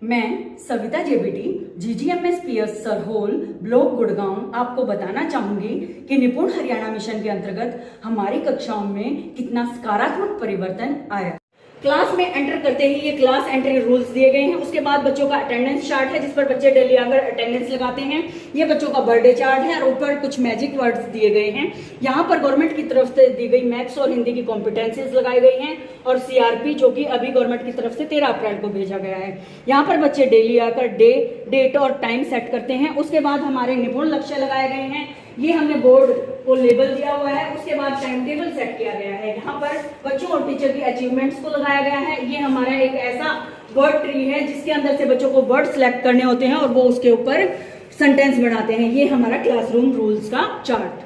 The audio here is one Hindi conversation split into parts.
मैं Savita JBT GGMS PS Sarhol block Gurgaon आपको बताना चाहूंगी कि निपुण हरियाणा मिशन के अंतर्गत हमारी कक्षाओं में कितना सकारात्मक परिवर्तन आया। क्लास में एंटर करते ही ये क्लास एंट्री रूल्स दिए गए हैं। उसके बाद बच्चों का अटेंडेंस चार्ट है जिस पर बच्चे डेली आकर अटेंडेंस लगाते हैं। ये बच्चों का बर्थडे चार्ट है और ऊपर कुछ मैजिक वर्ड्स दिए गए हैं। यहाँ पर गवर्नमेंट की तरफ से दी गई मैथ्स और हिंदी की कॉम्पिटेंसीज लगाई गई हैं और सीआरपी जो कि अभी गवर्नमेंट की तरफ से 13 अप्रैल को भेजा गया है। यहाँ पर बच्चे डेली आकर डेट और टाइम सेट करते हैं। उसके बाद हमारे निपुण लक्ष्य लगाए गए हैं। ये हमने बोर्ड को लेबल दिया हुआ है। उसके बाद टाइम टेबल सेट किया गया है। यहाँ पर बच्चों और टीचर की अचीवमेंट्स को लगाया गया है। ये हमारा एक ऐसा वर्ड ट्री है जिसके अंदर से बच्चों को वर्ड सिलेक्ट करने होते हैं और वो उसके ऊपर सेंटेंस बनाते हैं। ये हमारा क्लासरूम रूल्स का चार्ट।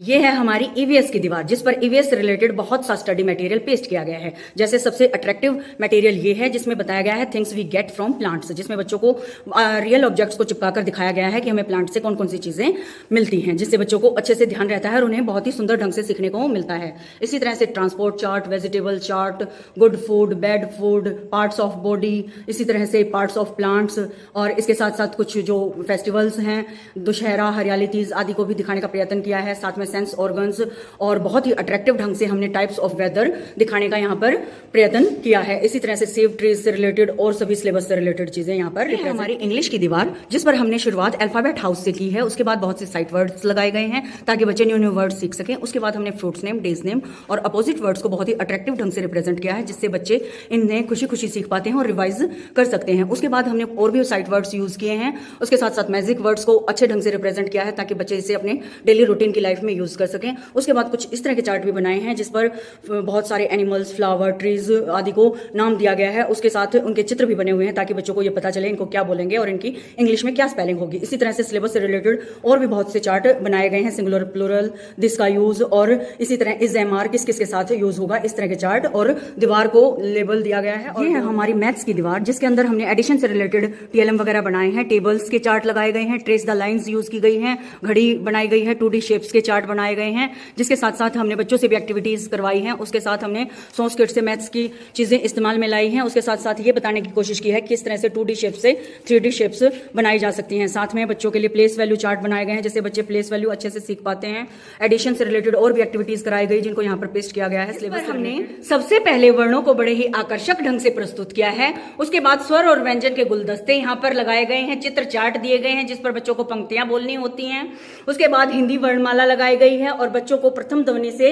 ये है हमारी ईवीएस की दीवार जिस पर ईवीएस से रिलेटेड बहुत सा स्टडी मटेरियल पेस्ट किया गया है। जैसे सबसे अट्रैक्टिव मटेरियल ये है जिसमें बताया गया है things we get from plants, जिसमें बच्चों को रियल ऑब्जेक्ट्स को चिपकाकर दिखाया गया है कि हमें प्लांट से कौन कौन सी चीजें मिलती हैं, जिससे बच्चों को अच्छे से ध्यान रहता है और उन्हें बहुत ही सुंदर ढंग से सीखने को मिलता है। इसी तरह से transport chart, vegetable chart, good food, bad food, parts of body, इसी तरह से पार्ट्स ऑफ प्लांट्स और इसके साथ साथ कुछ जो फेस्टिवल्स हैं, दुशहरा, हरियाली तीज आदि को भी दिखाने का प्रयत्न किया है। साथ में सेंस ऑर्गन्स और बहुत ही अट्रैक्टिव ढंग से हमने टाइप्स ऑफ वेदर दिखाने का यहाँ पर प्रयत्न किया है। इसी तरह से सेव ट्रीज से रिलेटेड और सभी सिलेबस से रिलेटेड चीजें यहाँ पर। हमारी इंग्लिश की दीवार जिस पर हमने शुरुआत अल्फाबेट हाउस से की है। उसके बाद बहुत से साइट वर्ड्स लगाए गए हैं ताकि बच्चे न्यू न्यू वर्ड्स सीख सकें। उसके बाद हमने फ्रूट्स नेम, डेज नेम और अपोजिट वर्ड्स को बहुत ही अट्रैक्टिव ढंग से रिप्रेजेंट किया है जिससे बच्चे इन्हें खुशी खुशी सीख पाते हैं और रिवाइज कर सकते हैं। उसके बाद हमने और भी साइट वर्ड्स यूज किए हैं। उसके साथ साथ मैजिक वर्ड्स को अच्छे ढंग से रिप्रेजेंट किया है ताकि बच्चे इसे अपने डेली रूटीन की लाइफ में यूज कर सकें। उसके बाद कुछ इस तरह के चार्ट भी बनाए हैं जिस पर बहुत सारे एनिमल्स, फ्लावर, ट्रीज आदि को नाम दिया गया है। उसके साथ उनके चित्र भी बने हुए हैं ताकि बच्चों को ये पता चले इनको क्या बोलेंगे और इनकी इंग्लिश में क्या स्पेलिंग होगी। इसी तरह से सिलेबस से रिलेटेड और भी बहुत से चार्ट बनाए गए हैं, सिंगुलर, प्लूरल, दिस का यूज और इसी तरह इज, एम, आर किस किस के साथ यूज होगा, इस तरह के चार्ट और दीवार को लेबल दिया गया है। और ये है हमारी मैथ्स की दीवार जिसके अंदर हमने एडिशन से रिलेटेड टीएलएम वगैरह बनाए हैं। टेबल्स के चार्ट लगाए गए हैं, ट्रेस द लाइन्स यूज की गई हैं, घड़ी बनाई गई है, 2D शेप्स के चार्ट बनाए गए हैं जिसके साथ साथ हमने बच्चों से भी एक्टिविटीज करवाई हैं। उसके साथ हमने सोर्स किट से मैथ्स की चीजें इस्तेमाल में लाई हैं। उसके साथ साथ ये बताने की कोशिश की है कि किस तरह से 2D शेप से 3D शेप्स बनाई जा सकती हैं। साथ में बच्चों के लिए प्लेस वैल्यू चार्ट बनाए गए हैं जिससे बच्चे प्लेस वैल्यू अच्छे से सीख पाते हैं। एडिशन से रिलेटेड और भी एक्टिविटीज कराई गई जिनको यहाँ पर पेस्ट किया गया है। सिलेबस हमने सबसे पहले वर्णों को बड़े ही आकर्षक ढंग से प्रस्तुत किया है। उसके बाद स्वर और व्यंजन के गुलदस्ते यहाँ पर लगाए गए हैं, चित्र चार्ट दिए गए हैं जिस पर बच्चों को पंक्तियां बोलनी होती हैं। उसके बाद हिंदी वर्णमाला लगाई गई है और बच्चों को प्रथम ध्वनि से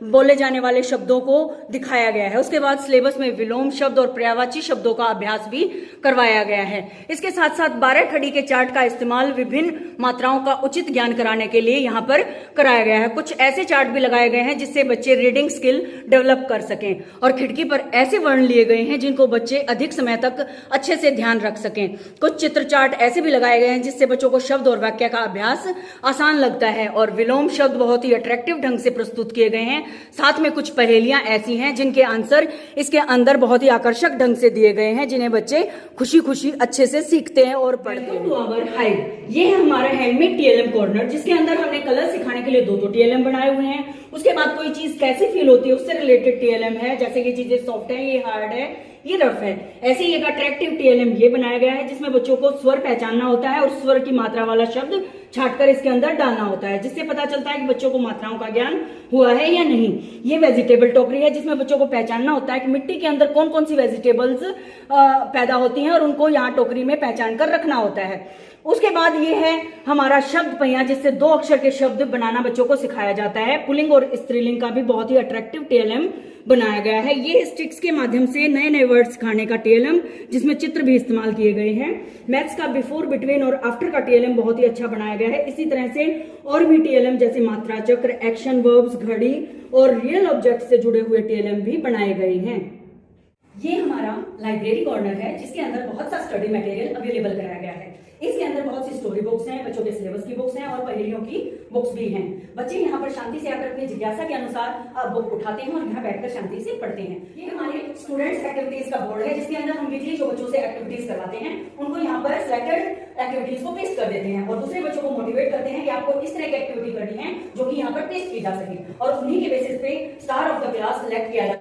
बोले जाने वाले शब्दों को दिखाया गया है। उसके बाद सिलेबस में विलोम शब्द और पर्यायवाची शब्दों का अभ्यास भी करवाया गया है। इसके साथ साथ 12 खड़ी के चार्ट का इस्तेमाल विभिन्न मात्राओं का उचित ज्ञान कराने के लिए यहाँ पर कराया गया है। कुछ ऐसे चार्ट भी लगाए गए हैं जिससे बच्चे रीडिंग स्किल डेवलप कर सकें और खिड़की पर ऐसे वर्ण लिए गए हैं जिनको बच्चे अधिक समय तक अच्छे से ध्यान रख सकें। कुछ चित्र चार्ट ऐसे भी लगाए गए हैं जिससे बच्चों को शब्द और वाक्य का अभ्यास आसान लगता है और विलोम शब्द बहुत ही अट्रैक्टिव ढंग से प्रस्तुत किए गए हैं। साथ में कुछ पहेलियां ऐसी हैं जिनके आंसर इसके अंदर बहुत ही आकर्षक ढंग से दिए गए हैं जिन्हें बच्चे खुशी खुशी अच्छे से सीखते हैं और पढ़ते हैं। टू आवर हाइड, ये है हमारा हैंडमेड टीएलएम कॉर्नर जिसके अंदर हमने कलर सिखाने के लिए दो टीएलएम बनाए हुए हैं। उसके बाद कोई चीज कैसे फील होती है उससे रिलेटेड टीएलएम है, जैसे ये चीजें सॉफ्ट है, ये हार्ड है, ये रफ है। ऐसे ही एक अट्रैक्टिव टीएलएम ये बनाया गया है जिसमें बच्चों को स्वर पहचानना होता है और स्वर की मात्रा वाला शब्द छांटकर इसके अंदर डालना होता है जिससे पता चलता है कि बच्चों को मात्राओं का ज्ञान हुआ है या नहीं। ये वेजिटेबल टोकरी है जिसमें बच्चों को पहचानना होता है कि मिट्टी के अंदर कौन कौन सी वेजिटेबल्स पैदा होती हैं और उनको यहाँ टोकरी में पहचान कर रखना होता है। उसके बाद ये है हमारा शब्द पहिया जिससे 2 अक्षर के शब्द बनाना बच्चों को सिखाया जाता है। पुल्लिंग और स्त्रीलिंग का भी बहुत ही अट्रैक्टिव टीएलएम बनाया गया है। ये स्टिक्स के माध्यम से नए नए वर्ड सिखाने का टीएलएम जिसमें चित्र भी इस्तेमाल किए गए हैं। मैथ्स का बिफोर, बिटवीन और आफ्टर का टीएलएम बहुत ही अच्छा बनाया गया है। इसी तरह से और भी टीएलएम जैसे मात्रा चक्र, एक्शन वर्ब्स, घड़ी और रियल ऑब्जेक्ट से जुड़े हुए टीएलएम भी बनाए गए हैं। ये हमारा लाइब्रेरी कॉर्नर है जिसके अंदर बहुत सा स्टडी मटेरियल अवेलेबल कराया गया है। इसके अंदर बहुत सी स्टोरी बुक्स हैं, बच्चों के सिलेबस की बुक्स हैं और पहेलियों की बुक्स भी हैं। बच्चे यहाँ पर शांति से आकर अपनी जिज्ञासा के अनुसार बुक उठाते हैं और यहाँ बैठकर शांति से पढ़ते हैं। ये हमारे स्टूडेंट्स एक्टिविटीज का बोर्ड है जिसके अंदर हम वीकली जो बच्चों से एक्टिविटीज करवाते हैं उनको यहाँ पर सिलेक्टेड एक्टिविटीज को पेस्ट कर देते हैं और दूसरे बच्चों को मोटिवेट करते हैं कि आपको इस तरह की एक्टिविटी करनी है जो कि यहाँ पर टेस्ट की जा सके और उन्हीं के बेसिस पे star of the class select किया जाए।